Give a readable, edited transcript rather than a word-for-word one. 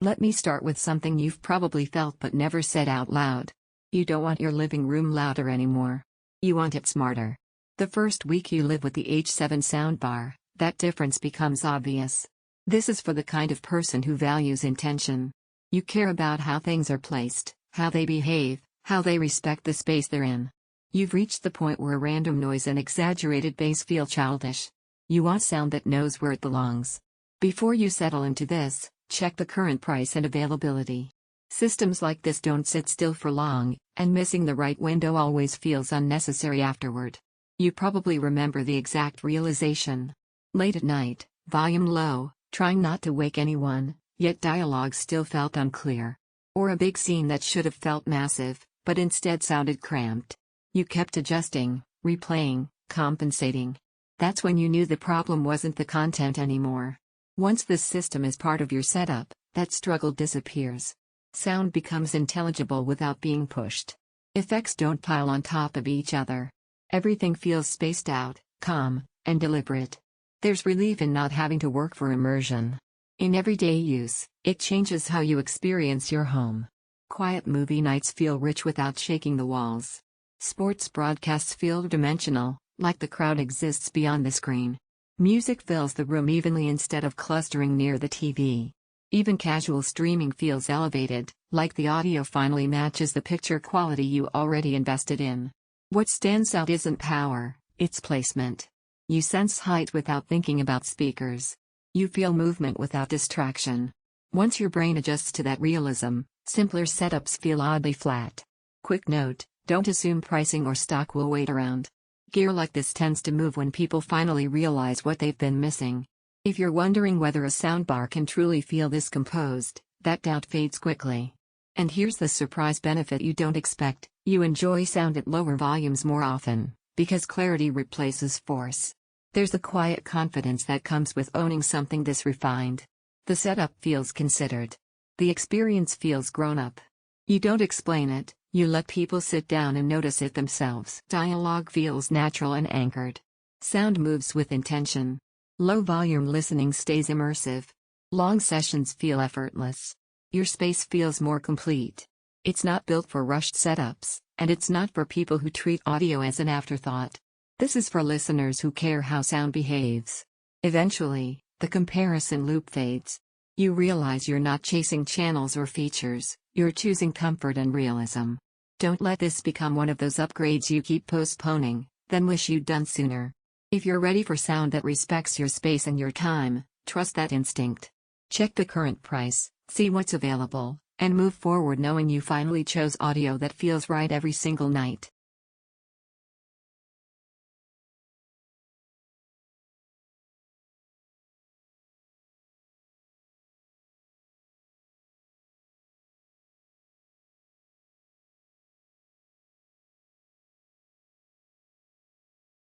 Let me start with something you've probably felt but never said out loud. You don't want your living room louder anymore. You want it smarter. The first week you live with the H7 Soundbar, that difference becomes obvious. This is for the kind of person who values intention. You care about how things are placed, how they behave, how they respect the space they're in. You've reached the point where random noise and exaggerated bass feel childish. You want sound that knows where it belongs. Before you settle into this, check the current price and availability. Systems like this don't sit still for long, and missing the right window always feels unnecessary afterward. You probably remember the exact realization. Late at night, volume low, trying not to wake anyone, yet dialogue still felt unclear. Or a big scene that should have felt massive, but instead sounded cramped. You kept adjusting, replaying, compensating. That's when you knew the problem wasn't the content anymore. Once this system is part of your setup, that struggle disappears. Sound becomes intelligible without being pushed. Effects don't pile on top of each other. Everything feels spaced out, calm, and deliberate. There's relief in not having to work for immersion. In everyday use, it changes how you experience your home. Quiet movie nights feel rich without shaking the walls. Sports broadcasts feel dimensional, like the crowd exists beyond the screen. Music fills the room evenly instead of clustering near the TV. Even casual streaming feels elevated, like the audio finally matches the picture quality you already invested in. What stands out isn't power, it's placement. You sense height without thinking about speakers. You feel movement without distraction. Once your brain adjusts to that realism, simpler setups feel oddly flat. Quick note, don't assume pricing or stock will wait around. Gear like this tends to move when people finally realize what they've been missing. If you're wondering whether a soundbar can truly feel this composed, that doubt fades quickly. And here's the surprise benefit you don't expect: you enjoy sound at lower volumes more often, because clarity replaces force. There's a quiet confidence that comes with owning something this refined. The setup feels considered. The experience feels grown up. You don't explain it, you let people sit down and notice it themselves. Dialogue feels natural and anchored. Sound moves with intention. Low volume listening stays immersive. Long sessions feel effortless. Your space feels more complete. It's not built for rushed setups, and it's not for people who treat audio as an afterthought. This is for listeners who care how sound behaves. Eventually, the comparison loop fades. You realize you're not chasing channels or features, you're choosing comfort and realism. Don't let this become one of those upgrades you keep postponing, then wish you'd done sooner. If you're ready for sound that respects your space and your time, trust that instinct. Check the current price, see what's available, and move forward knowing you finally chose audio that feels right every single night.